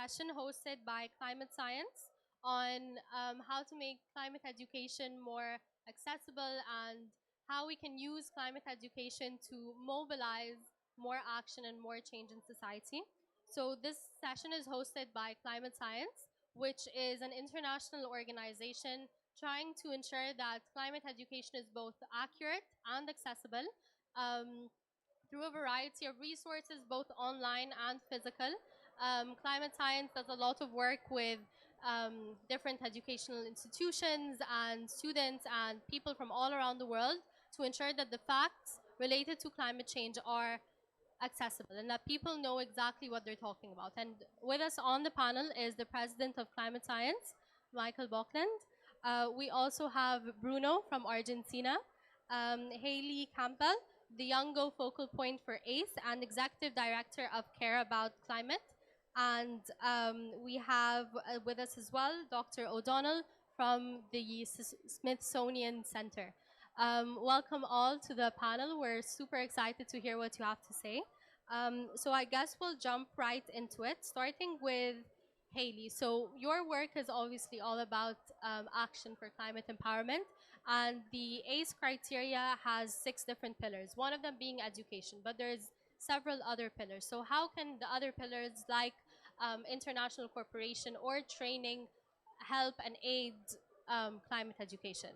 session hosted by ClimateScience on how to make climate education more accessible and how we can use climate education to mobilize more action and more change in society. So this session is hosted by ClimateScience, which is an international organization trying to ensure that climate education is both accurate and accessible. Through a variety of resources, both online and physical. ClimateScience does a lot of work with different educational institutions and students and people from all around the world to ensure that the facts related to climate change are accessible and that people know exactly what they're talking about. And with us on the panel is the president of ClimateScience, Michael Bäcklund. We also have Bruno from Argentina, Hailey Campbell, the YOUNGO focal point for ACE and executive director of Care About Climate. And we have with us as well Dr. O'Donnell from the Smithsonian Center. Welcome all to the panel. We're super excited to hear what you have to say. So I guess we'll jump right into it, starting with Hailey. So your work is obviously all about action for climate empowerment, and the ACE criteria has 6 different pillars, one of them being education, but there's several other pillars. So how can the other pillars like international cooperation or training help and aid climate education?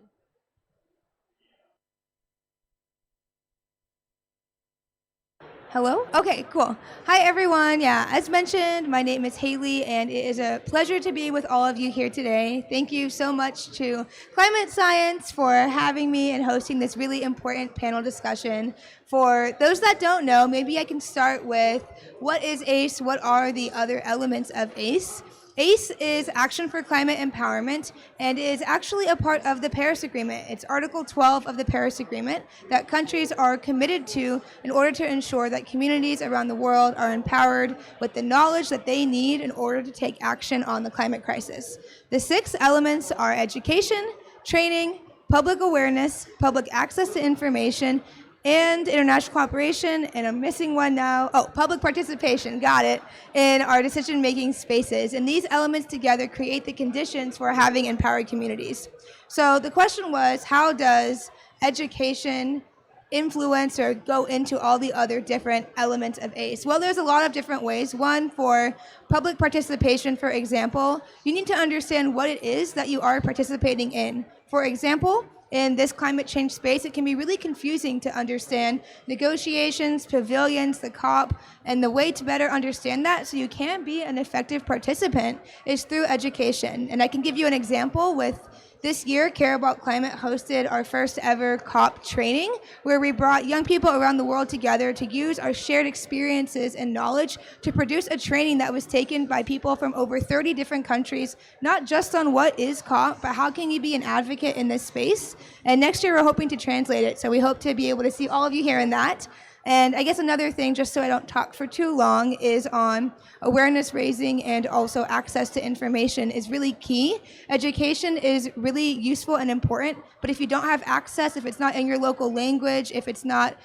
Hello? Okay, cool. Hi, everyone. Yeah, as mentioned, my name is Hailey, and it is a pleasure to be with all of you here today. Thank you so much to ClimateScience for having me and hosting this really important panel discussion. For those that don't know, maybe I can start with what is ACE? What are the other elements of ACE? ACE is Action for Climate Empowerment and is actually a part of the Paris Agreement. It's Article 12 of the Paris Agreement that countries are committed to in order to ensure that communities around the world are empowered with the knowledge that they need in order to take action on the climate crisis. The 6 elements are education, training, public awareness, public access to information, and international cooperation, and I'm missing one now. Oh, public participation, got it, in our decision-making spaces. And these elements together create the conditions for having empowered communities. So the question was, how does education influence or go into all the other different elements of ACE? Well, there's a lot of different ways. One, for public participation, for example, you need to understand what it is that you are participating in. For example, in this climate change space, it can be really confusing to understand negotiations, pavilions, the COP, and the way to better understand that so you can be an effective participant is through education. And I can give you an example with this year, Care About Climate hosted our first ever COP training, where we brought young people around the world together to use our shared experiences and knowledge to produce a training that was taken by people from over 30 different countries, not just on what is COP, but how can you be an advocate in this space. And next year, we're hoping to translate it, so we hope to be able to see all of you here in that. And I guess another thing, just so I don't talk for too long, is on awareness raising and also access to information is really key. Education is really useful and important, but if you don't have access, if it's not in your local language, if it's not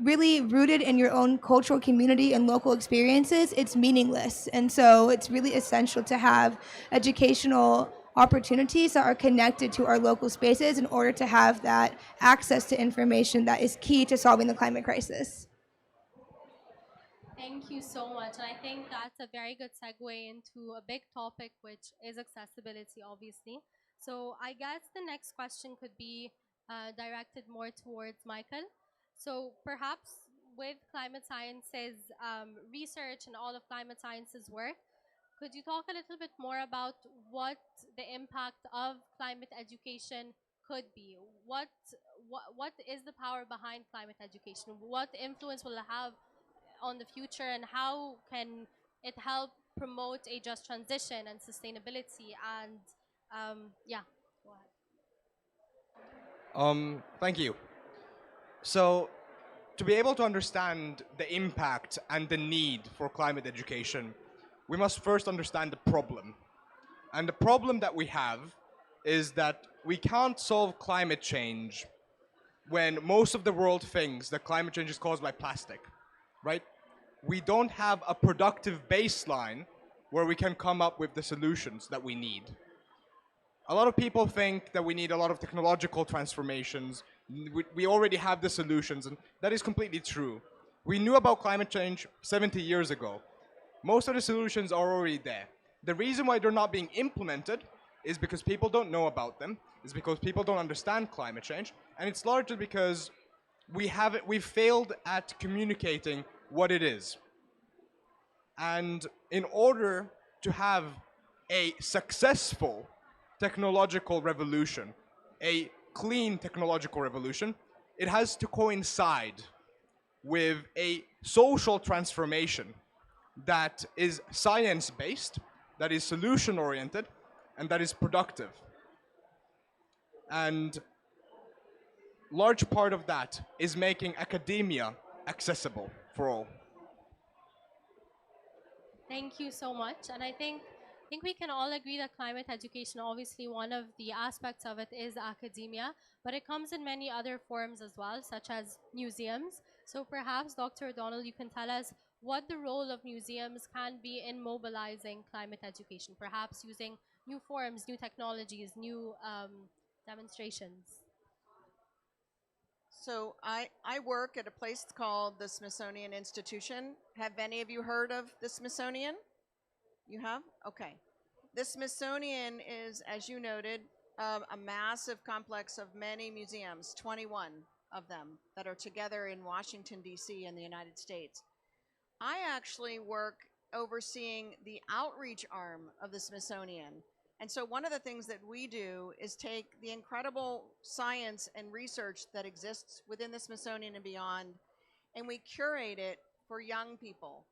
really rooted in your own cultural community and local experiences, it's meaningless. And so it's really essential to have educational opportunities that are connected to our local spaces in order to have that access to information that is key to solving the climate crisis. Thank you so much. And I think that's a very good segue into a big topic, which is accessibility, obviously. So I guess the next question could be directed more towards Michael. So perhaps with ClimateScience's research and all of ClimateScience's work, could you talk a little bit more about what the impact of climate education could be? What is the power behind climate education? What influence will it have on the future, and how can it help promote a just transition and sustainability? And yeah, go ahead. Thank you. So, to be able to understand the impact and the need for climate education, we must first understand the problem. And the problem that we have is that we can't solve climate change when most of the world thinks that climate change is caused by plastic, right? We don't have a productive baseline where we can come up with the solutions that we need. A lot of people think that we need a lot of technological transformations. We already have the solutions, and that is completely true. We knew about climate change 70 years ago. Most of the solutions are already there. The reason why they're not being implemented is because people don't know about them, is because people don't understand climate change, and it's largely because we've failed at communicating what it is. And in order to have a successful technological revolution, a clean technological revolution, it has to coincide with a social transformation that is science-based, that is solution-oriented, and that is productive. And large part of that is making academia accessible for all. Thank you so much. And I think we can all agree that climate education, obviously one of the aspects of it is academia, but it comes in many other forms as well, such as museums. So perhaps, Dr. O'Donnell, you can tell us what the role of museums can be in mobilizing climate education, perhaps using new forms, new technologies, new demonstrations. So I work at a place called the Smithsonian Institution. Have any of you heard of the Smithsonian? You have? Okay. The Smithsonian is, as you noted, a massive complex of many museums, 21 of them that are together in Washington, D.C. in the United States. I actually work overseeing the outreach arm of the Smithsonian. And so one of the things that we do is take the incredible science and research that exists within the Smithsonian and beyond, and we curate it for young people.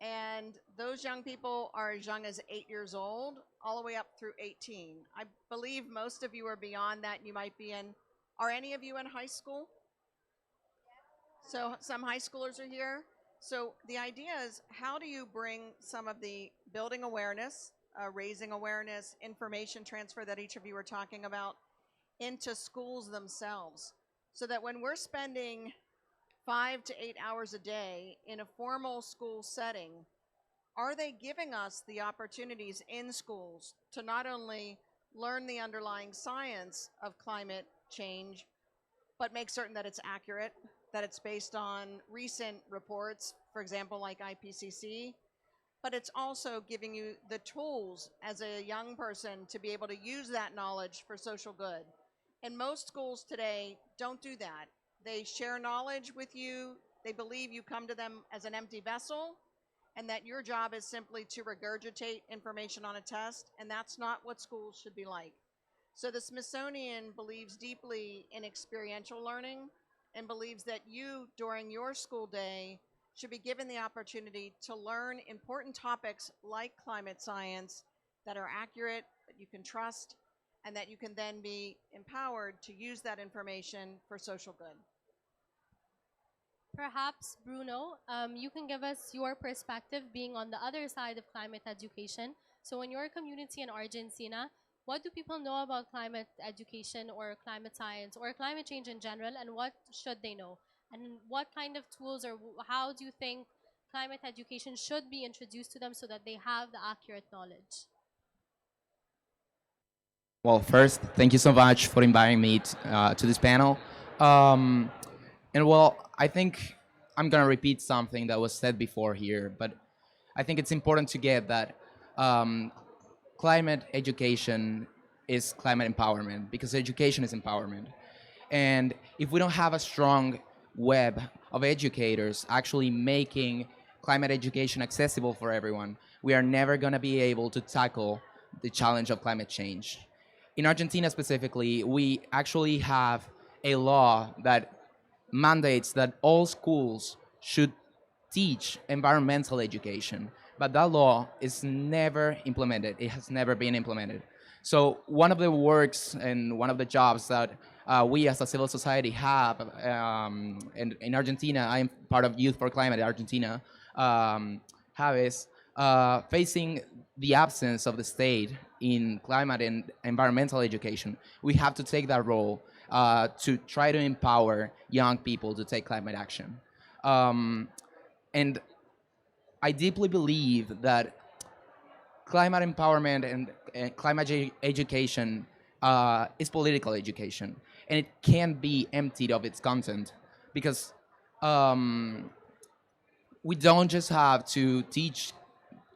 And those young people are as young as 8 years old, all the way up through 18. I believe most of you are beyond that. You might be in, are any of you in high school? So some high schoolers are here. So the idea is, how do you bring some of the building awareness, raising awareness, information transfer that each of you are talking about into schools themselves, so that when we're spending 5 to 8 hours a day in a formal school setting, are they giving us the opportunities in schools to not only learn the underlying science of climate change, but make certain that it's accurate, that it's based on recent reports, for example, like IPCC, but it's also giving you the tools as a young person to be able to use that knowledge for social good. And most schools today don't do that. They share knowledge with you. They believe you come to them as an empty vessel, and that your job is simply to regurgitate information on a test, and that's not what schools should be like. So the Smithsonian believes deeply in experiential learning and believes that you, during your school day, should be given the opportunity to learn important topics like climate science that are accurate, that you can trust, and that you can then be empowered to use that information for social good. Perhaps, Bruno, you can give us your perspective being on the other side of climate education. So in your community in Argentina, what do people know about climate education or climate science or climate change in general, and what should they know? And what kind of tools or how do you think climate education should be introduced to them so that they have the accurate knowledge? Well, first, thank you so much for inviting me to this panel. And well, I think I'm going to repeat something that was said before here, but I think it's important to get that climate education is climate empowerment, because education is empowerment. And if we don't have a strong web of educators actually making climate education accessible for everyone, we are never going to be able to tackle the challenge of climate change. In Argentina specifically, we actually have a law that mandates that all schools should teach environmental education, but that law is never implemented. It has never been implemented. So one of the works and one of the jobs that we as a civil society have in Argentina, I am part of Youth for Climate Argentina, have is facing the absence of the state in climate and environmental education. We have to take that role to try to empower young people to take climate action. And I deeply believe that climate empowerment and education is political education, and it can't be emptied of its content, because um, we don't just have to teach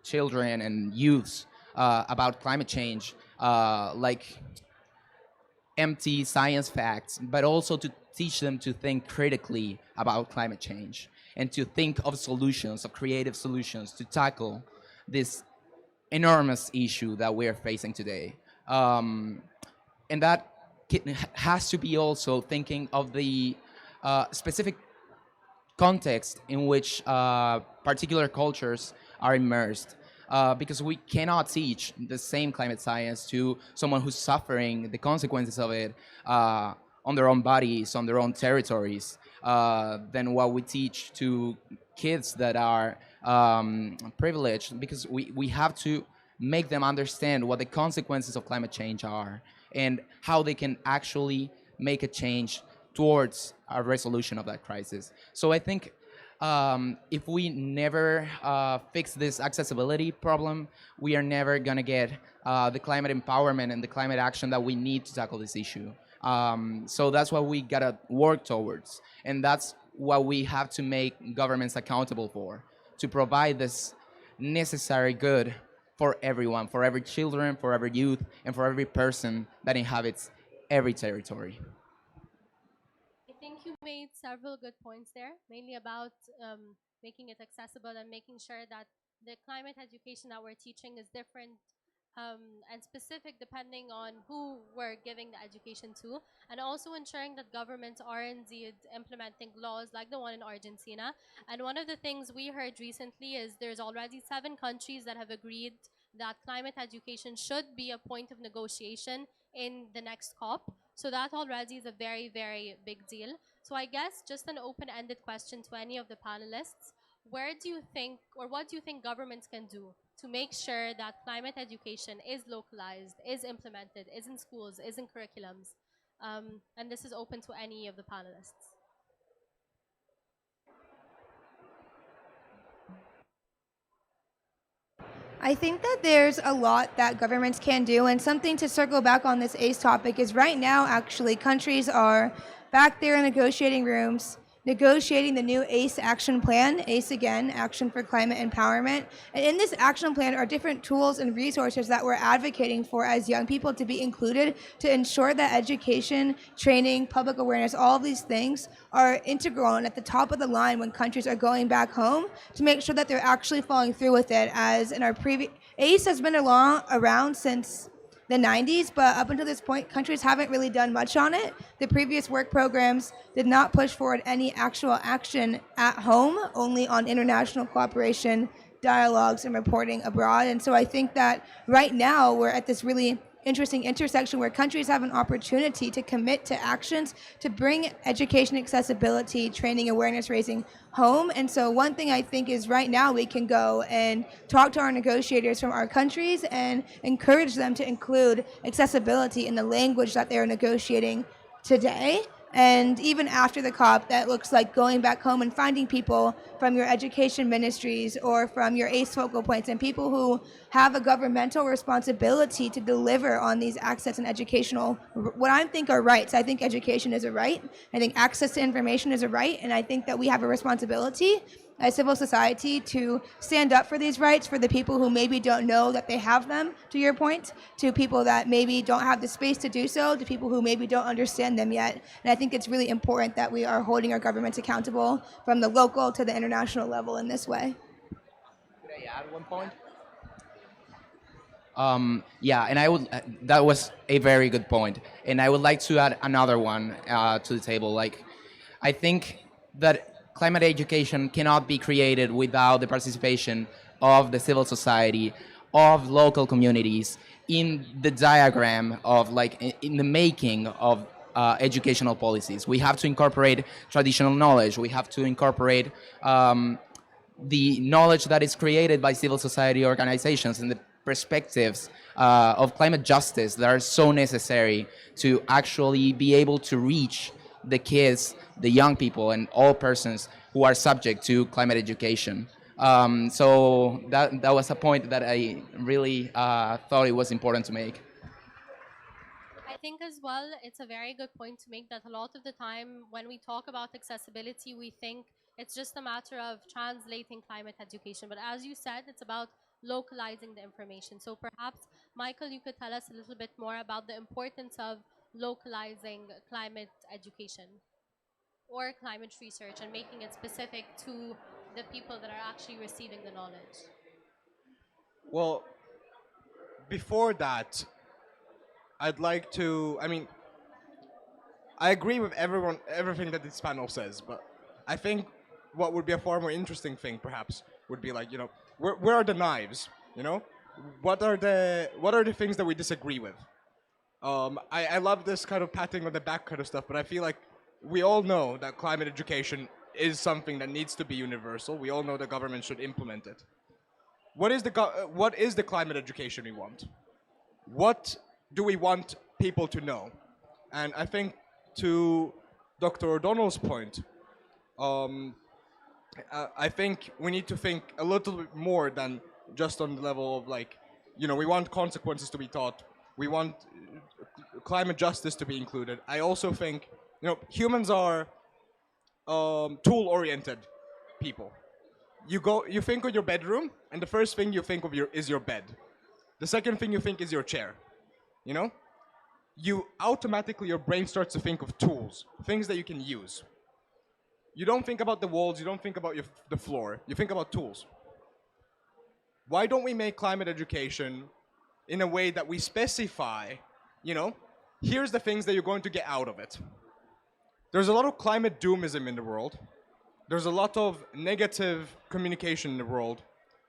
children and youths about climate change like empty science facts, but also to teach them to think critically about climate change and to think of solutions, of creative solutions to tackle this enormous issue that we're facing today. And that has to be also thinking of the specific context in which particular cultures are immersed. Because we cannot teach the same climate science to someone who's suffering the consequences of it on their own bodies, on their own territories, than what we teach to kids that are privileged, because we have to make them understand what the consequences of climate change are and how they can actually make a change towards a resolution of that crisis. So I think if we never fix this accessibility problem, we are never going to get the climate empowerment and the climate action that we need to tackle this issue. So that's what we got to work towards. And that's what we have to make governments accountable for, to provide this necessary good for everyone, for every children, for every youth, and for every person that inhabits every territory. I think you made several good points there, mainly about making it accessible and making sure that the climate education that we're teaching is different and specific depending on who we're giving the education to, and also ensuring that governments are indeed implementing laws like the one in Argentina. And one of the things we heard recently is there's already 7 countries that have agreed that climate education should be a point of negotiation in the next COP. So that already is a very, very big deal. So I guess just an open-ended question to any of the panelists. Where do you think, or what do you think governments can do to make sure that climate education is localized, is implemented, is in schools, is in curriculums? And this is open to any of the panelists. I think that there's a lot that governments can do, and something to circle back on this ACE topic is right now, actually, countries are back there in negotiating rooms, negotiating the new ACE action plan, ACE again, Action for Climate Empowerment. And in this action plan are different tools and resources that we're advocating for as young people to be included to ensure that education, training, public awareness, all of these things are integral and at the top of the line when countries are going back home to make sure that they're actually following through with it. As in our previous, ACE has been around since the 90s, but up until this point, countries haven't really done much on it. The previous work programs did not push forward any actual action at home, only on international cooperation, dialogues, and reporting abroad. And so I think that right now we're at this really interesting intersection where countries have an opportunity to commit to actions to bring education accessibility, training, awareness raising home. And so one thing I think is right now we can go and talk to our negotiators from our countries and encourage them to include accessibility in the language that they're negotiating today. And even after the COP, that looks like going back home and finding people from your education ministries or from your ACE focal points and people who have a governmental responsibility to deliver on these access and educational, what I think are rights. I think education is a right. I think access to information is a right. And I think that we have a responsibility as civil society to stand up for these rights for the people who maybe don't know that they have them, to your point, to people that maybe don't have the space to do so, to people who maybe don't understand them yet. And I think it's really important that we are holding our governments accountable from the local to the international level in this way. Could I add one point? Yeah, and I would. That was a very good point, and I would like to add another one to the table. Like, I think that climate education cannot be created without the participation of the civil society, of local communities, in the diagram of, like, in the making of educational policies. We have to incorporate traditional knowledge. We have to incorporate the knowledge that is created by civil society organizations and the perspectives of climate justice that are so necessary to actually be able to reach the kids, the young people, and all persons who are subject to climate education. So that was a point that I really thought it was important to make. I think as well, it's a very good point to make that a lot of the time when we talk about accessibility, we think it's just a matter of translating climate education. But as you said, it's about localizing the information. So perhaps, Michael, you could tell us a little bit more about the importance of localizing climate education or climate research and making it specific to the people that are actually receiving the knowledge. Well, before that, I'd like to. I mean, I agree with everything that this panel says, but I think what would be a far more interesting thing, perhaps, would be like, where are the knives? You know, what are the things that we disagree with? I love this kind of patting on the back kind of stuff, but I feel like we all know that climate education is something that needs to be universal. We all know the government should implement it. What is the climate education we want? What do we want people to know? And I think to Dr. O'Donnell's point, um, I think we need to think a little bit more than just on the level of like, we want consequences to be taught. We want climate justice to be included. I also think, humans are tool-oriented people. You think of your bedroom, and the first thing you think of is your bed. The second thing you think is your chair. You know, you automatically your brain starts to think of tools, things that you can use. You don't think about the walls. You don't think about the floor. You think about tools. Why don't we make climate education in a way that we specify, here's the things that you're going to get out of it. There's a lot of climate doomism in the world. There's a lot of negative communication in the world.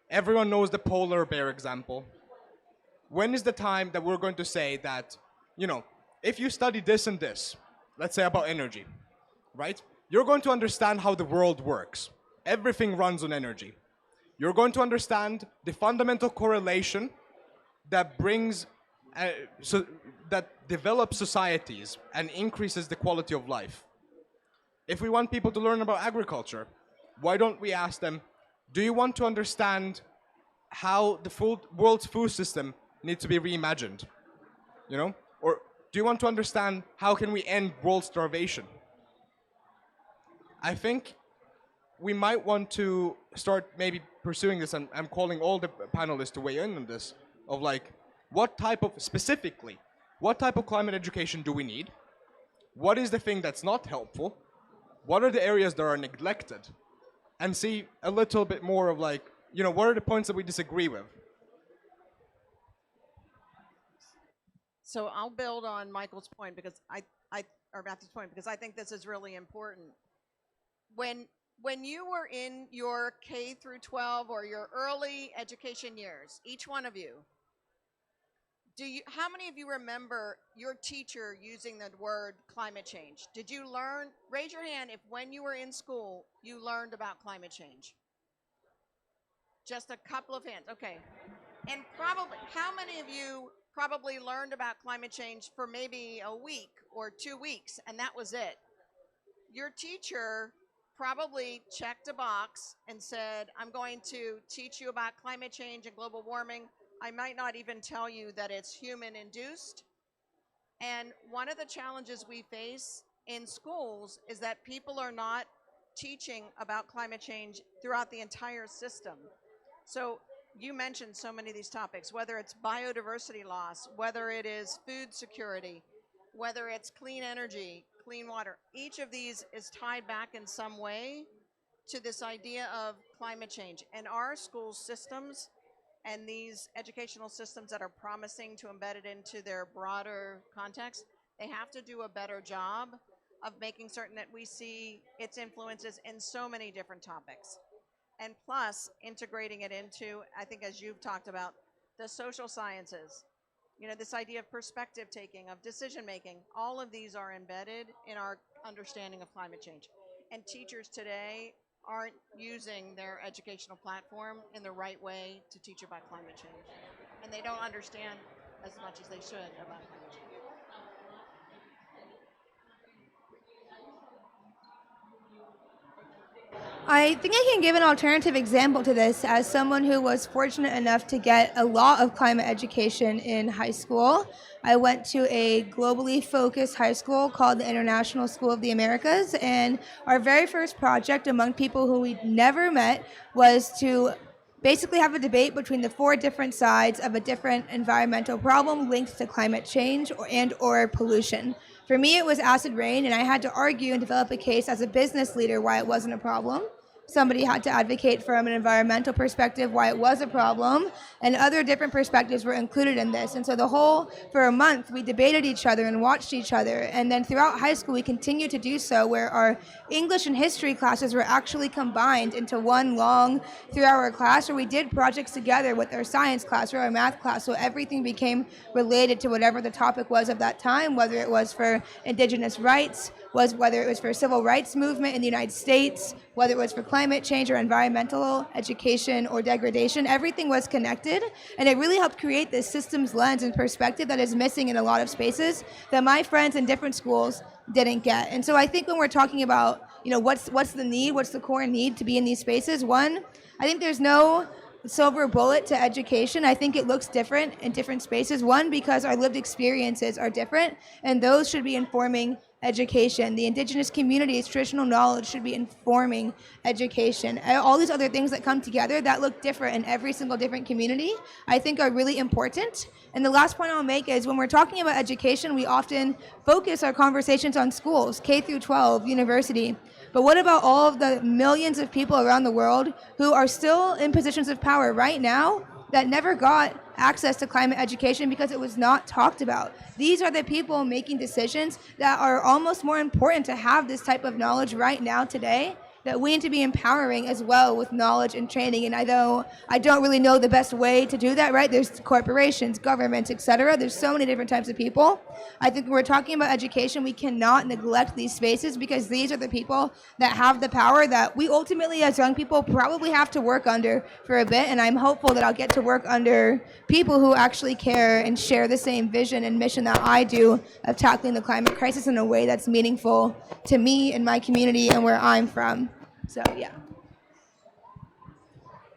Everyone knows the polar bear example. When is the time that we're going to say that, if you study this and this, let's say about energy, right? You're going to understand how the world works. Everything runs on energy. You're going to understand the fundamental correlation that that develops societies and increases the quality of life. If we want people to learn about agriculture, why don't we ask them, do you want to understand how the world's food system needs to be reimagined? Or do you want to understand how can we end world starvation? I think we might want to start maybe pursuing this, and I'm calling all the panelists to weigh in on this, of like, what type of climate education do we need? What is the thing that's not helpful? What are the areas that are neglected? And see a little bit more of like, what are the points that we disagree with? So I'll build on Michael's point because or Matthew's point, because I think this is really important. When you were in your K through 12 or your early education years, each one of you, how many of you remember your teacher using the word climate change? Did you learn? Raise your hand if when you were in school you learned about climate change. Just a couple of hands. Okay. And probably, how many of you probably learned about climate change for maybe a week or 2 weeks, and that was it? Your teacher probably checked a box and said, I'm going to teach you about climate change and global warming. I might not even tell you that it's human induced. And one of the challenges we face in schools is that people are not teaching about climate change throughout the entire system. So you mentioned so many of these topics, whether it's biodiversity loss, whether it is food security, whether it's clean energy, clean water. Each of these is tied back in some way to this idea of climate change. And our school systems and these educational systems that are promising to embed it into their broader context, they have to do a better job of making certain that we see its influences in so many different topics. And plus, integrating it into, I think as you've talked about, the social sciences, this idea of perspective taking, of decision making, all of these are embedded in our understanding of climate change. And teachers today aren't using their educational platform in the right way to teach about climate change. And they don't understand as much as they should about climate change. I think I can give an alternative example to this as someone who was fortunate enough to get a lot of climate education in high school. I went to a globally focused high school called the International School of the Americas, and our very first project among people who we'd never met was to basically have a debate between the four different sides of a different environmental problem linked to climate change or pollution. For me, it was acid rain, and I had to argue and develop a case as a business leader why it wasn't a problem. Somebody had to advocate from an environmental perspective why it was a problem, and other different perspectives were included in this. And so for a month, we debated each other and watched each other. And then throughout high school, we continued to do so, where our English and history classes were actually combined into one long 3-hour class, where we did projects together with our science class or our math class. So everything became related to whatever the topic was of that time, whether it was for indigenous rights, whether it was for civil rights movement in the United States, whether it was for climate change or environmental education or degradation. Everything was connected, and it really helped create this systems lens and perspective that is missing in a lot of spaces that my friends in different schools didn't get. And so I think when we're talking about, what's the need, what's the core need to be in these spaces, one, I think there's no silver bullet to education. I think it looks different in different spaces. One, because our lived experiences are different, and those should be informing education. The indigenous community's traditional knowledge should be informing education. All these other things that come together that look different in every single different community, I think are really important. And the last point I'll make is when we're talking about education, we often focus our conversations on schools, K through 12, university. But what about all of the millions of people around the world who are still in positions of power right now that never got access to climate education because it was not talked about? These are the people making decisions that are almost more important to have this type of knowledge right now today, that we need to be empowering as well with knowledge and training. And although I don't really know the best way to do that, right? There's corporations, governments, etc. There's so many different types of people. I think when we're talking about education, we cannot neglect these spaces because these are the people that have the power that we ultimately as young people probably have to work under for a bit. And I'm hopeful that I'll get to work under people who actually care and share the same vision and mission that I do of tackling the climate crisis in a way that's meaningful to me and my community and where I'm from. So, yeah.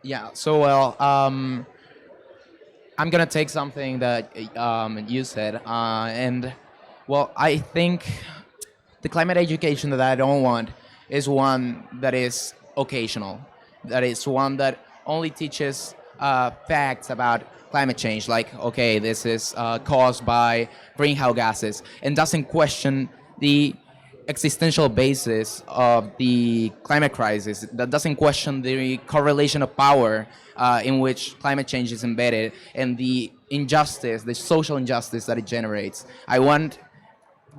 Yeah, so I'm going to take something that you said. I think the climate education that I don't want is one that is occasional. That is one that only teaches facts about climate change, like, okay, this is caused by greenhouse gases, and doesn't question the existential basis of the climate crisis, that doesn't question the correlation of power in which climate change is embedded and the injustice, the social injustice that it generates. I want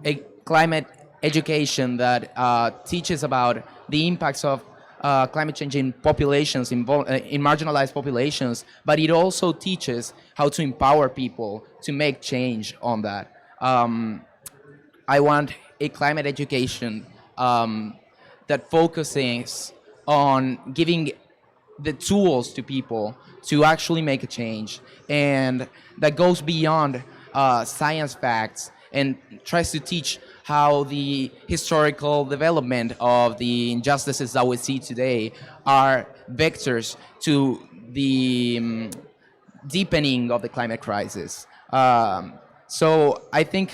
a climate education that teaches about the impacts of climate change in populations, in marginalized populations, but it also teaches how to empower people to make change on that. I want a climate education that focuses on giving the tools to people to actually make a change, and that goes beyond science facts and tries to teach how the historical development of the injustices that we see today are vectors to the deepening of the climate crisis. So I think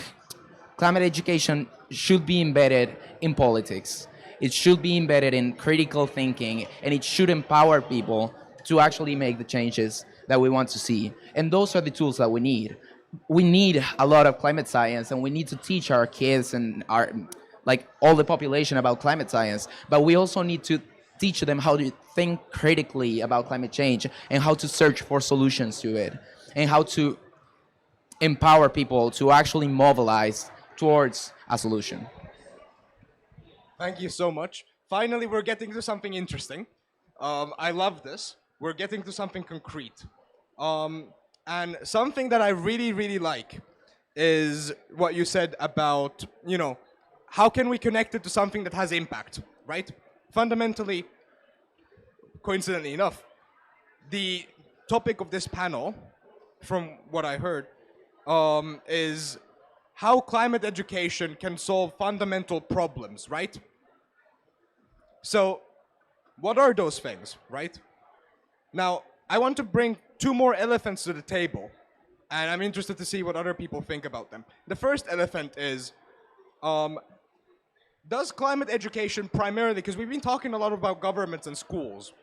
climate education should be embedded in politics. It should be embedded in critical thinking, and it should empower people to actually make the changes that we want to see. And those are the tools that we need. We need a lot of climate science, and we need to teach our kids and all the population about climate science. But we also need to teach them how to think critically about climate change and how to search for solutions to it, and how to empower people to actually mobilize towards a solution. Thank you so much. Finally, we're getting to something interesting. I love this. We're getting to something concrete. And something that I really, really like is what you said about, how can we connect it to something that has impact, right? Fundamentally, coincidentally enough, the topic of this panel, from what I heard, is how climate education can solve fundamental problems, right? So What are those things, right? Now, I want to bring two more elephants to the table, and I'm interested to see what other people think about them. The first elephant is, does climate education primarily, because we've been talking a lot about governments and schools,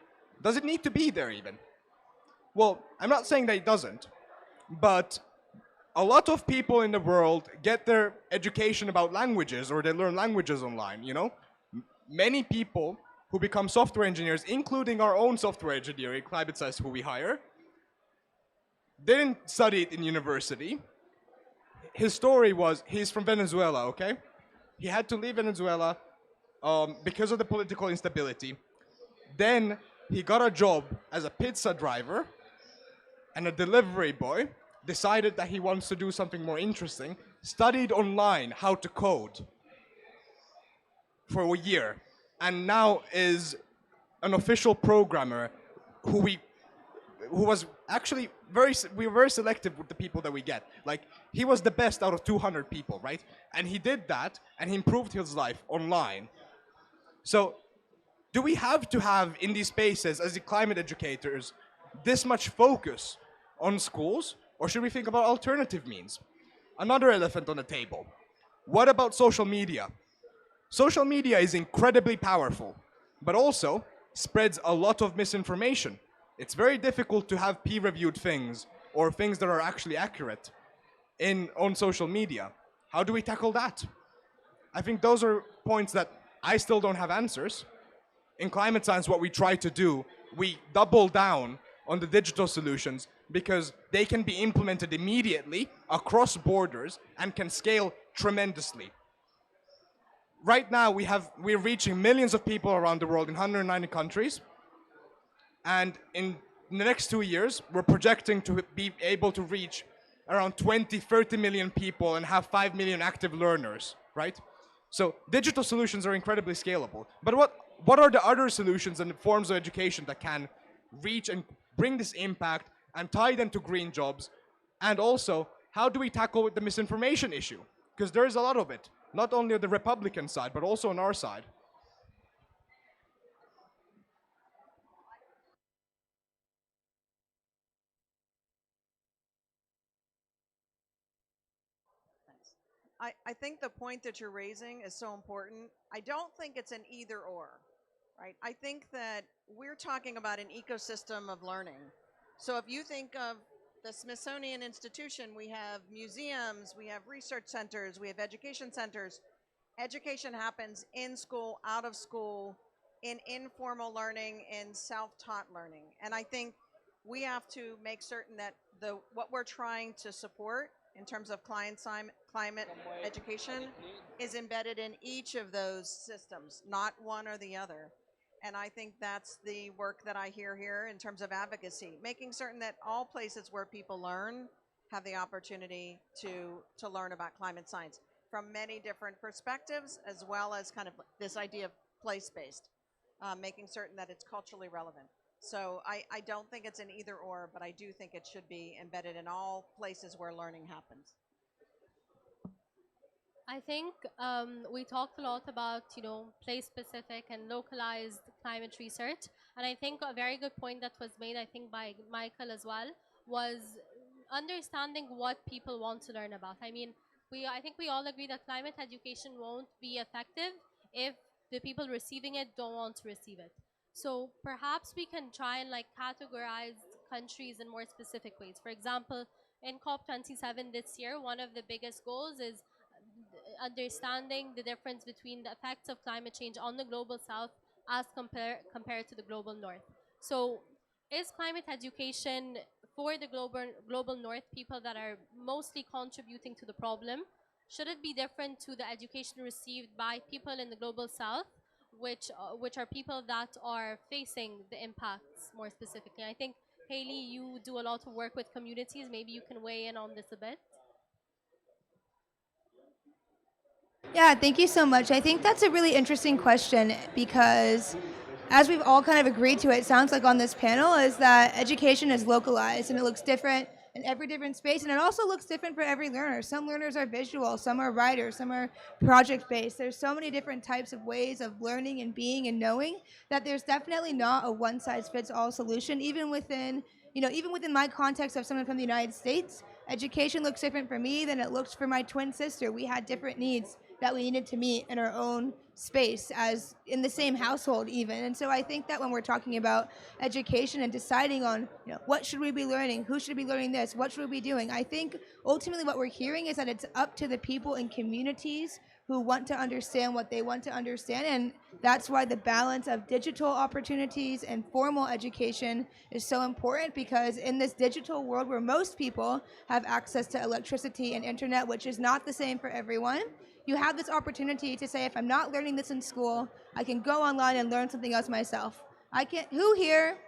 does it need to be there even? Well, I'm not saying that it doesn't, but a lot of people in the world get their education about languages, or they learn languages online, you know? Many people who become software engineers, including our own software engineer, ClimateScience, who we hire, didn't study it in university. His story was, he's from Venezuela, okay? He had to leave Venezuela because of the political instability. Then he got a job as a pizza driver and a delivery boy, decided that he wants to do something more interesting, studied online how to code for a year, and now is an official programmer who was actually we were very selective with the people that we get. Like, he was the best out of 200 people, right? And he did that, and he improved his life online. So, do we have to have in these spaces, as the climate educators, this much focus on schools, or should we think about alternative means? Another elephant on the table. What about social media? Social media is incredibly powerful, but also spreads a lot of misinformation. It's very difficult to have peer-reviewed things or things that are actually accurate on social media. How do we tackle that? I think those are points that I still don't have answers. In climate science, what we try to do, we double down on the digital solutions because they can be implemented immediately across borders and can scale tremendously. Right now, we're reaching millions of people around the world in 190 countries. And in the next 2 years, we're projecting to be able to reach around 20, 30 million people and have 5 million active learners, right? So digital solutions are incredibly scalable. But what are the other solutions and forms of education that can reach and bring this impact and tie them to green jobs? And also, how do we tackle the misinformation issue? Because there is a lot of it, not only on the Republican side, but also on our side. I think the point that you're raising is so important. I don't think it's an either or, right? I think that we're talking about an ecosystem of learning. So if you think of the Smithsonian Institution, we have museums, we have research centers, we have education centers. Education happens in school, out of school, in informal learning, in self-taught learning. And I think we have to make certain that what we're trying to support in terms of climate education is embedded in each of those systems, not one or the other. And I think that's the work that I hear here in terms of advocacy, making certain that all places where people learn have the opportunity to learn about climate science from many different perspectives, as well as kind of this idea of place-based, making certain that it's culturally relevant. So I don't think it's an either or, but I do think it should be embedded in all places where learning happens. I think we talked a lot about, place-specific and localized climate research. And I think a very good point that was made, I think, by Michael as well, was understanding what people want to learn about. I mean, I think we all agree that climate education won't be effective if the people receiving it don't want to receive it. So perhaps we can try and categorize countries in more specific ways. For example, in COP27 this year, one of the biggest goals is understanding the difference between the effects of climate change on the global south as compared to the global north. So is climate education for the global north, people that are mostly contributing to the problem, should it be different to the education received by people in the global south, which are people that are facing the impacts more specifically? I think, Hailey, you do a lot of work with communities. Maybe you can weigh in on this a bit. Yeah, thank you so much. I think that's a really interesting question because as we've all kind of agreed to, it sounds like on this panel, is that education is localized and it looks different in every different space. And it also looks different for every learner. Some learners are visual, some are writers, some are project-based. There's so many different types of ways of learning and being and knowing that there's definitely not a one-size-fits-all solution. Even within, even within my context of someone from the United States, education looks different for me than it looks for my twin sister. We had different needs that we needed to meet in our own space, as in the same household even. And so I think that when we're talking about education and deciding on, what should we be learning, who should be learning this, what should we be doing, I think ultimately what we're hearing is that it's up to the people in communities who want to understand what they want to understand. And that's why the balance of digital opportunities and formal education is so important, because in this digital world where most people have access to electricity and internet, which is not the same for everyone, you have this opportunity to say, if I'm not learning this in school, I can go online and learn something else myself. Who here,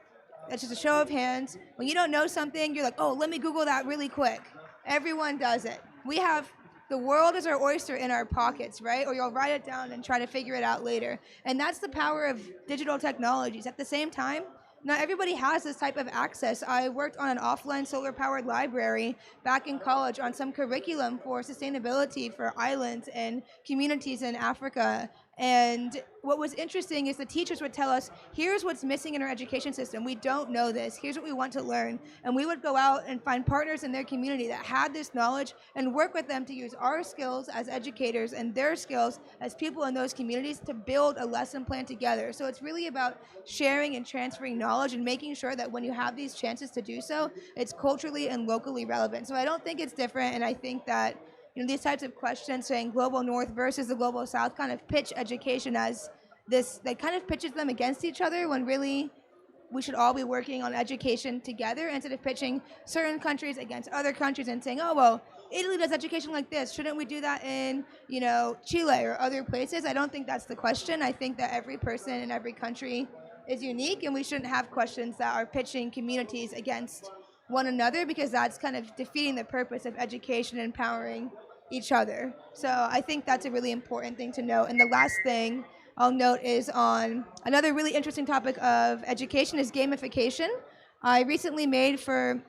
that's just a show of hands, when you don't know something, you're like, oh, let me Google that really quick. Everyone does it. We have the world is our oyster in our pockets, right? Or you'll write it down and try to figure it out later. And that's the power of digital technologies. At the same time, not everybody has this type of access. I worked on an offline solar-powered library back in college on some curriculum for sustainability for islands and communities in Africa. And what was interesting is the teachers would tell us, here's what's missing in our education system. We don't know this. Here's what we want to learn. And we would go out and find partners in their community that had this knowledge and work with them to use our skills as educators and their skills as people in those communities to build a lesson plan together. So it's really about sharing and transferring knowledge and making sure that when you have these chances to do so, it's culturally and locally relevant. So I don't think it's different, and I think that these types of questions saying global north versus the global south kind of pitch education as this, they kind of pitches them against each other, when really we should all be working on education together instead of pitching certain countries against other countries and saying, oh, well, Italy does education like this. Shouldn't we do that in, Chile or other places? I don't think that's the question. I think that every person in every country is unique, and we shouldn't have questions that are pitching communities against one another, because that's kind of defeating the purpose of education and empowering each other. So I think that's a really important thing to note. And the last thing I'll note is on another really interesting topic of education is gamification. I recently made for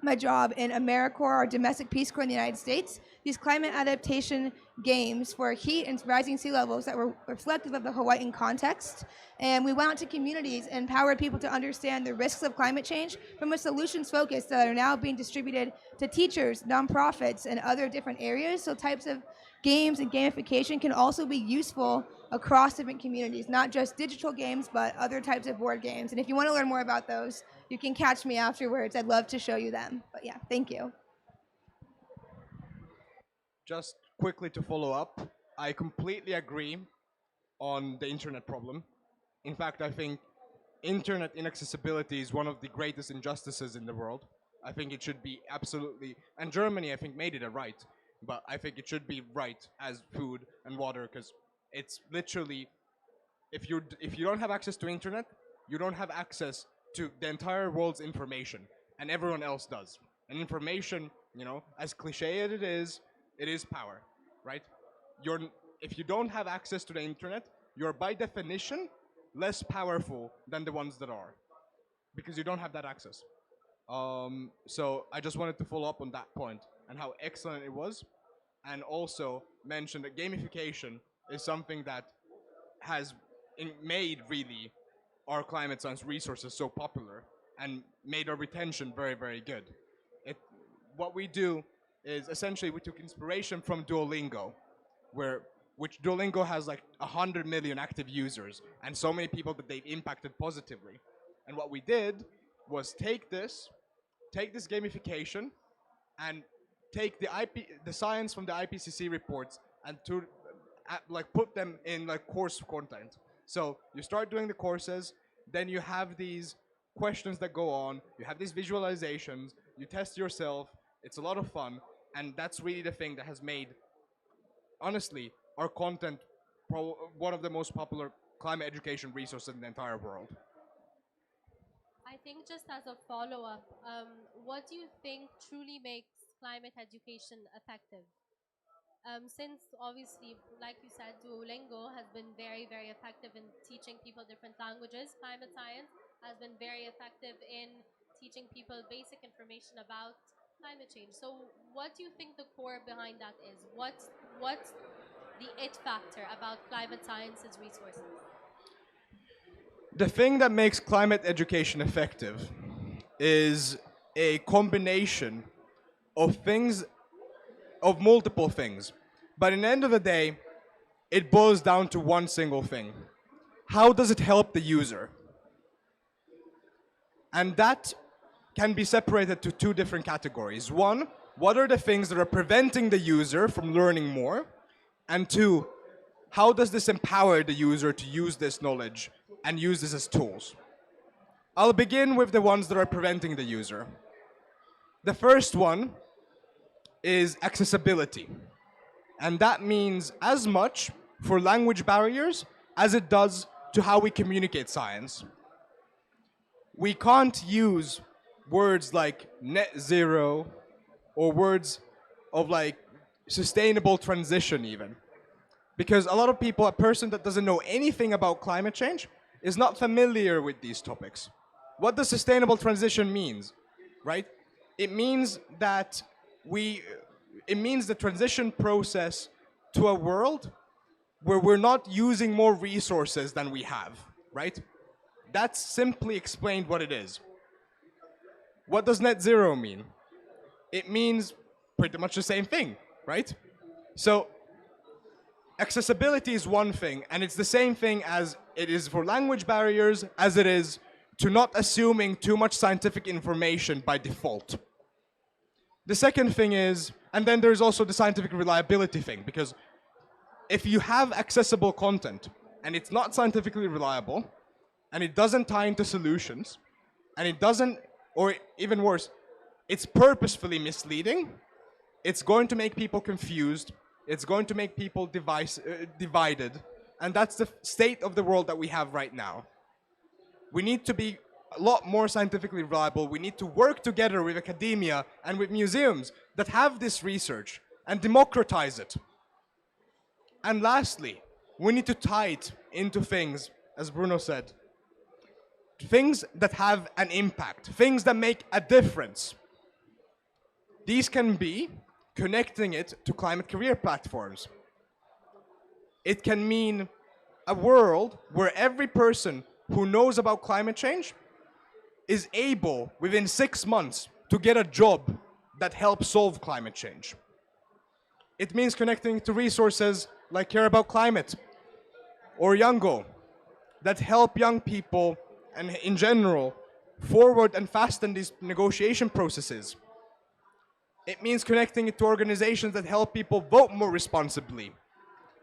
my job in AmeriCorps, or Domestic Peace Corps in the United States, these climate adaptation games for heat and rising sea levels that were reflective of the Hawaiian context. And we went out to communities and empowered people to understand the risks of climate change from a solutions focus that are now being distributed to teachers, nonprofits, and other different areas. So types of games and gamification can also be useful across different communities, not just digital games, but other types of board games. And if you want to learn more about those, you can catch me afterwards. I'd love to show you them. But yeah, thank you. Just quickly to follow up, I completely agree on the internet problem. In fact, I think internet inaccessibility is one of the greatest injustices in the world. I think it should be absolutely, and Germany I think made it a right, but I think it should be right as food and water, because it's literally, if you don't have access to internet, you don't have access to the entire world's information, and everyone else does. And information, as cliche as it is power, right? You're If you don't have access to the internet, you're by definition less powerful than the ones that are, because you don't have that access. So I just wanted to follow up on that point and how excellent it was, and also mention that gamification is something that has made really our climate science resources so popular and made our retention very, very good. It, what we do is essentially we took inspiration from Duolingo, which Duolingo has like 100 million active users and so many people that they've impacted positively. And what we did was take this gamification and take the science from the IPCC reports and to like put them in like course content. So you start doing the courses, then you have these questions that go on, you have these visualizations, you test yourself, it's a lot of fun, and that's really the thing that has made, honestly, our content one of the most popular climate education resources in the entire world. I think just as a follow-up, what do you think truly makes climate education effective? Since obviously, like you said, Duolingo has been very, very effective in teaching people different languages. Climate science has been very effective in teaching people basic information about climate change. So what do you think the core behind that is? What's the it factor about climate science's resources? The thing that makes climate education effective is a combination of things, of multiple things. But in the end of the day, it boils down to one single thing. How does it help the user? And that can be separated to two different categories. One, what are the things that are preventing the user from learning more? And two, how does this empower the user to use this knowledge and use this as tools? I'll begin with the ones that are preventing the user. The first one is accessibility. And that means as much for language barriers as it does to how we communicate science. We can't use words like net zero or words of like sustainable transition even. Because a lot of people, a person that doesn't know anything about climate change is not familiar with these topics. What does sustainable transition means, right? It means that it means the transition process to a world where we're not using more resources than we have, right? That's simply explained what it is. What does net zero mean? It means pretty much the same thing, right? So accessibility is one thing, and it's the same thing as it is for language barriers as it is to not assuming too much scientific information by default. The second thing is, and then there's also the scientific reliability thing, because if you have accessible content and it's not scientifically reliable, and it doesn't tie into solutions, and it doesn't, or even worse, it's purposefully misleading, it's going to make people confused, it's going to make people divided, and that's the state of the world that we have right now. We need to be a lot more scientifically reliable. We need to work together with academia and with museums that have this research and democratize it. And lastly, we need to tie it into things, as Bruno said, things that have an impact, things that make a difference. These can be connecting it to climate career platforms. It can mean a world where every person who knows about climate change is able, within 6 months, to get a job that helps solve climate change. It means connecting to resources like Care About Climate or YOUNGO that help young people and in general forward and fasten these negotiation processes. It means connecting it to organizations that help people vote more responsibly.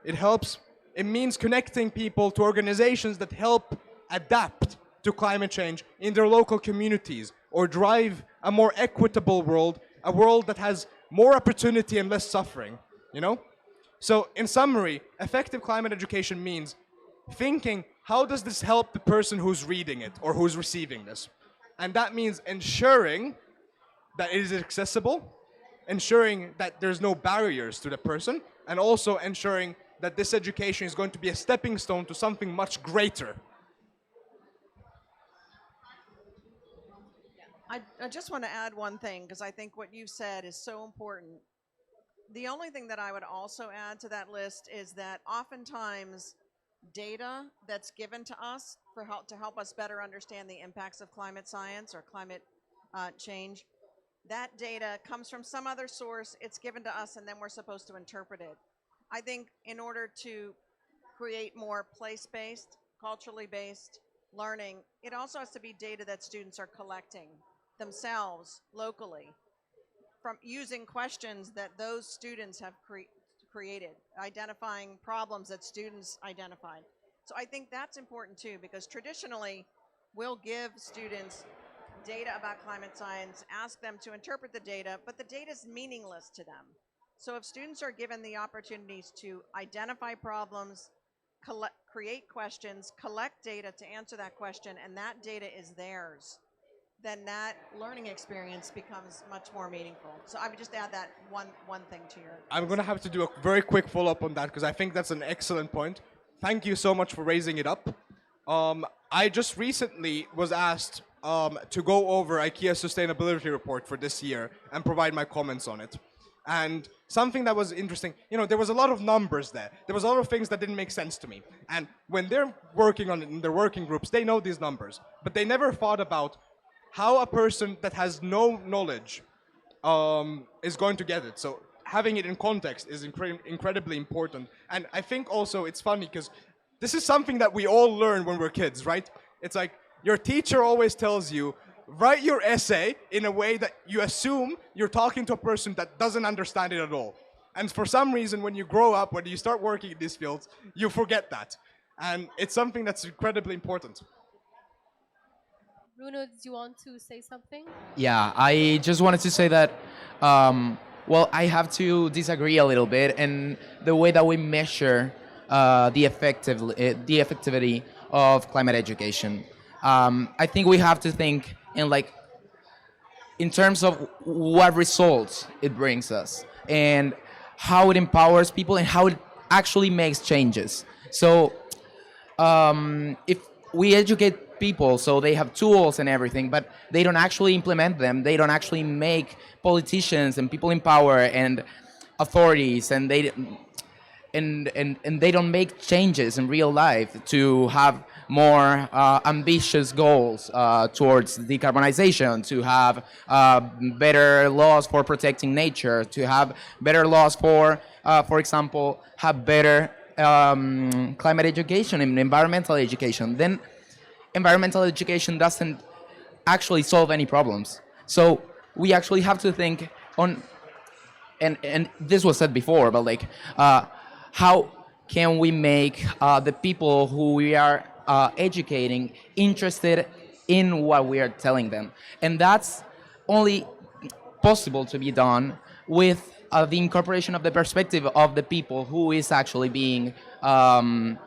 It means connecting people to organizations that help adapt to climate change in their local communities or drive a more equitable world, a world that has more opportunity and less suffering, you know? So in summary, effective climate education means thinking, how does this help the person who's reading it or who's receiving this? And that means ensuring that it is accessible, ensuring that there's no barriers to the person, and also ensuring that this education is going to be a stepping stone to something much greater. I just want to add one thing, because I think what you said is so important. The only thing that I would also add to that list is that oftentimes data that's given to us to help us better understand the impacts of climate science or climate change, that data comes from some other source, it's given to us, and then we're supposed to interpret it. I think in order to create more place-based, culturally based learning, it also has to be data that students are collecting themselves locally from using questions that those students have created, identifying problems that students identified. So I think that's important too, because traditionally we'll give students data about climate science, ask them to interpret the data, but the data is meaningless to them. So if students are given the opportunities to identify problems, create questions, collect data to answer that question, and that data is theirs, then that learning experience becomes much more meaningful. So I would just add that one thing to your... I'm going to have to do a very quick follow-up on that because I think that's an excellent point. Thank you so much for raising it up. I just recently was asked to go over IKEA's sustainability report for this year and provide my comments on it. And something that was interesting, there was a lot of numbers there. There was a lot of things that didn't make sense to me. And when they're working on it in their working groups, they know these numbers. But they never thought about how a person that has no knowledge is going to get it. So having it in context is incredibly important. And I think also it's funny because this is something that we all learn when we're kids, right? It's like your teacher always tells you, write your essay in a way that you assume you're talking to a person that doesn't understand it at all. And for some reason, when you grow up, when you start working in these fields, you forget that. And it's something that's incredibly important. Bruno, did you want to say something? Yeah, I just wanted to say that, well, I have to disagree a little bit in the way that we measure the effectivity of climate education. I think we have to think in terms of what results it brings us and how it empowers people and how it actually makes changes. So if we educate people so they have tools and everything, but they don't actually implement them, they don't actually make politicians and people in power and authorities, and they don't make changes in real life to have more ambitious goals towards decarbonization, to have better laws for protecting nature, to have better laws for example, have better climate education and environmental education, then environmental education doesn't actually solve any problems. So we actually have to think on, and this was said before, but how can we make the people who we are educating interested in what we are telling them? And that's only possible to be done with the incorporation of the perspective of the people who is actually being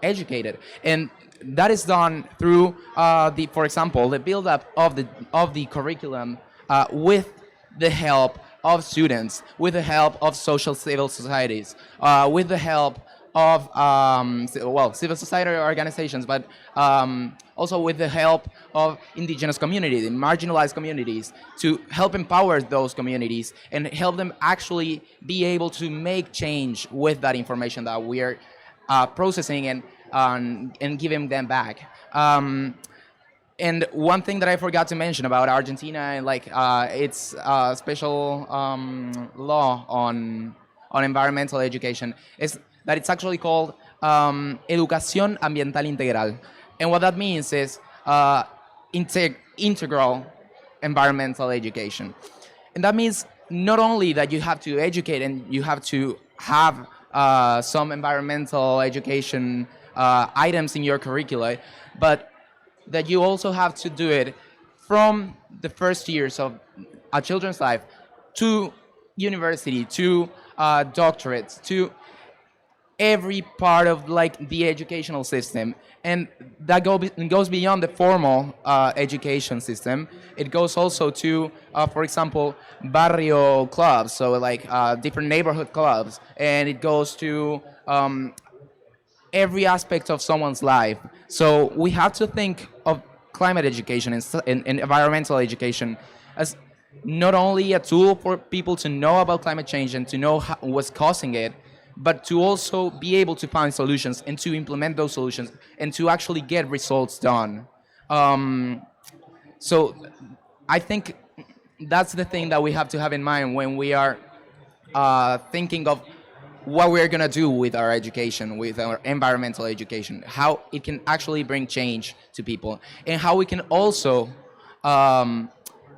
educated. And that is done through, for example, the build-up of the curriculum with the help of students, with the help of civil societies, with the help of civil society organizations, but also with the help of indigenous communities and marginalized communities, to help empower those communities and help them actually be able to make change with that information that we are processing and giving them back. And one thing that I forgot to mention about Argentina and its special law on environmental education is that it's actually called Educación Ambiental Integral. And what that means is integral environmental education. And that means not only that you have to educate and you have to have some environmental education items in your curricula, but that you also have to do it from the first years of a children's life to university, to doctorates, to every part of the educational system. And that goes beyond the formal education system. It goes also to, for example, barrio clubs, so different neighborhood clubs, and it goes to every aspect of someone's life. So we have to think of climate education and environmental education as not only a tool for people to know about climate change and to know what's causing it, but to also be able to find solutions and to implement those solutions and to actually get results done. So I think that's the thing that we have to have in mind when we are thinking of what we're going to do with our education, with our environmental education, how it can actually bring change to people, and how we can also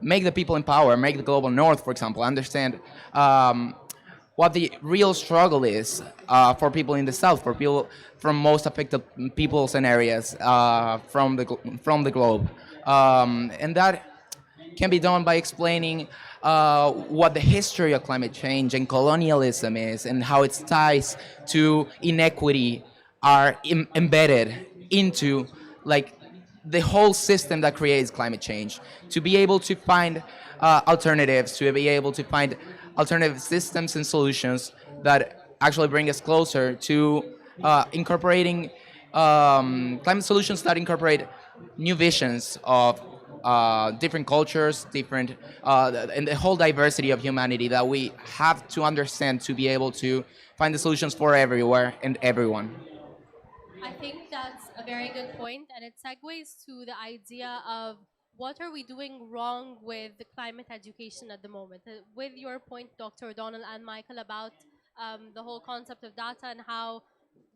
make the people in power, make the global north, for example, understand what the real struggle is for people in the south, for people from most affected peoples and areas from the globe. And that can be done by explaining what the history of climate change and colonialism is, and how its ties to inequity are embedded into the whole system that creates climate change. To be able to find alternatives, to be able to find alternative systems and solutions that actually bring us closer to incorporating climate solutions that incorporate new visions of different cultures, different and the whole diversity of humanity that we have to understand to be able to find the solutions for everywhere and everyone. I think that's a very good point, and it segues to the idea of what are we doing wrong with the climate education at the moment. With your point, Dr. O'Donnell and Michael, about the whole concept of data and how,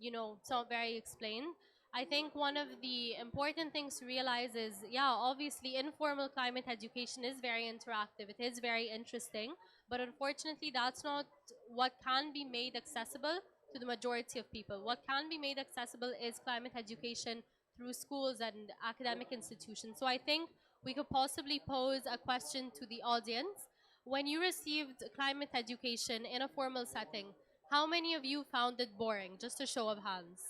it's not very explained. I think one of the important things to realize is, yeah, obviously informal climate education is very interactive. It is very interesting, but unfortunately, that's not what can be made accessible to the majority of people. What can be made accessible is climate education through schools and academic institutions. So I think we could possibly pose a question to the audience. When you received climate education in a formal setting, how many of you found it boring? Just a show of hands.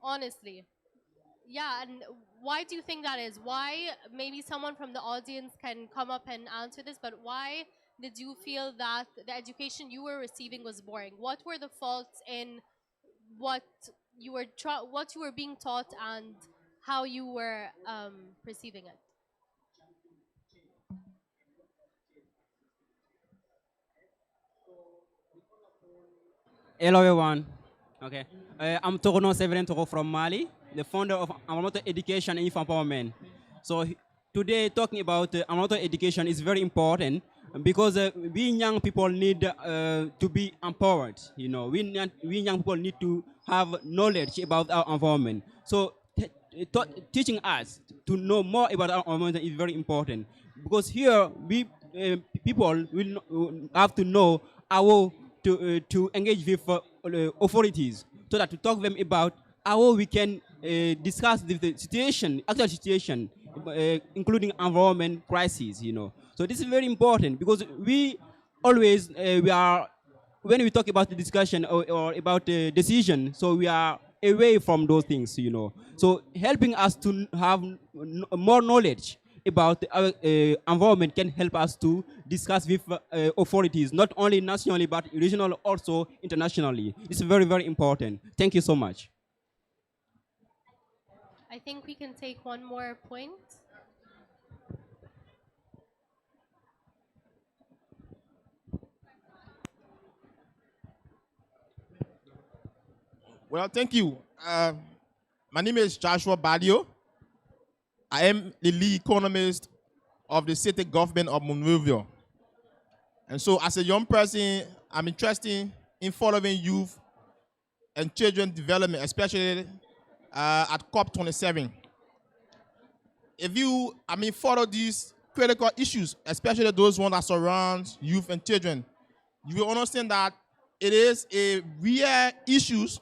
Honestly. Yeah, and why do you think that is? Why, maybe someone from the audience can come up and answer this, but why did you feel that the education you were receiving was boring? What were the faults in what what you were being taught and how you were perceiving it? Hello everyone. Okay. I'm Torono Severin Toro from Mali, the founder of environmental education and youth empowerment. So today talking about environmental education is very important because we young people need to be empowered. We young people need to have knowledge about our environment. So teaching us to know more about our environment is very important because here we people will have to know how to engage with authorities so that to talk to them about how we can discuss the situation, actual situation, including environment crises. So this is very important because we always we are when we talk about the discussion or about the decision, so we are away from those things. So helping us to have more knowledge about our environment can help us to discuss with authorities, not only nationally, but regional, also internationally. It's very, very important. Thank you so much. I think we can take one more point. Well, thank you. My name is Joshua Badio. I am the lead economist of the city government of Monrovia. And so as a young person, I'm interested in following youth and children development, especially at COP27. If you, follow these critical issues, especially those ones that surround youth and children, you will understand that it is a real issues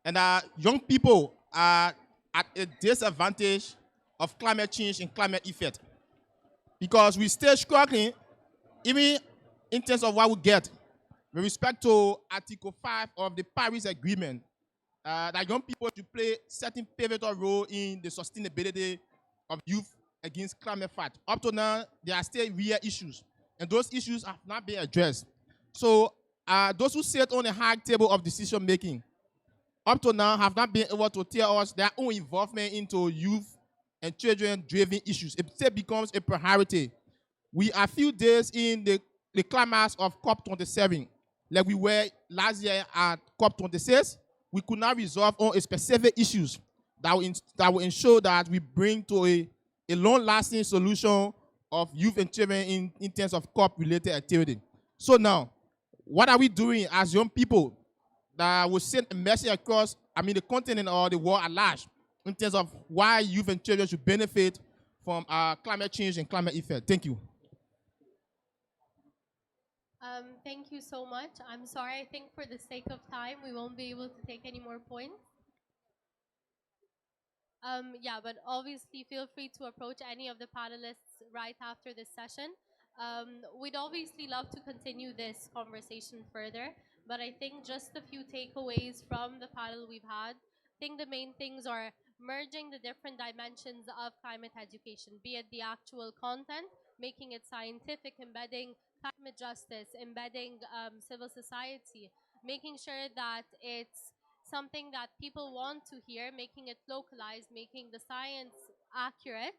and that young people are at a disadvantage of climate change and climate effect because we still struggling even in terms of what we get with respect to Article 5 of the Paris Agreement, that young people should play certain pivotal role in the sustainability of youth against climate fight. Up to now, there are still real issues, and those issues have not been addressed. So those who sit on the high table of decision making up to now have not been able to tell us their own involvement into youth and children-driven issues. It still becomes a priority. We are few days in the climax of COP27, like we were last year at COP26. We could not resolve on specific issues that will ensure that we bring to a long-lasting solution of youth and children in terms of COP-related activity. So now, what are we doing as young people that will send a message across, the continent or the world at large in terms of why youth and children should benefit from climate change and climate effect? Thank you. Thank you so much. I'm sorry, I think for the sake of time, we won't be able to take any more points. Yeah, but obviously feel free to approach any of the panelists right after this session. We'd obviously love to continue this conversation further, but I think just a few takeaways from the panel we've had. I think the main things are merging the different dimensions of climate education, be it the actual content, making it scientific, embedding climate justice, embedding civil society, making sure that it's something that people want to hear, making it localized, making the science accurate.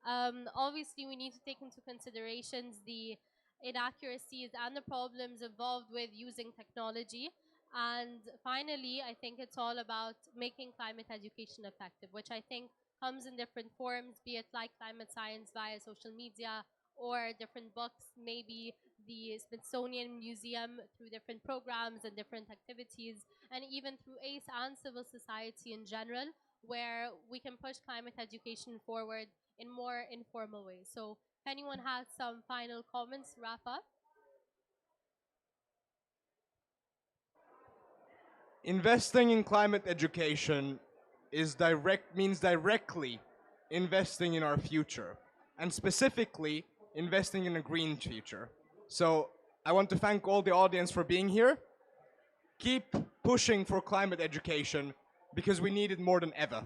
Obviously, we need to take into considerations the inaccuracies and the problems involved with using technology. And finally, I think it's all about making climate education effective, which I think comes in different forms, be it like climate science via social media or different books, maybe the Smithsonian Museum through different programs and different activities, and even through ACE and civil society in general, where we can push climate education forward in more informal ways. So if anyone has some final comments to wrap up. Investing in climate education means directly investing in our future, and specifically investing in a green future. So I want to thank all the audience for being here. Keep pushing for climate education because we need it more than ever.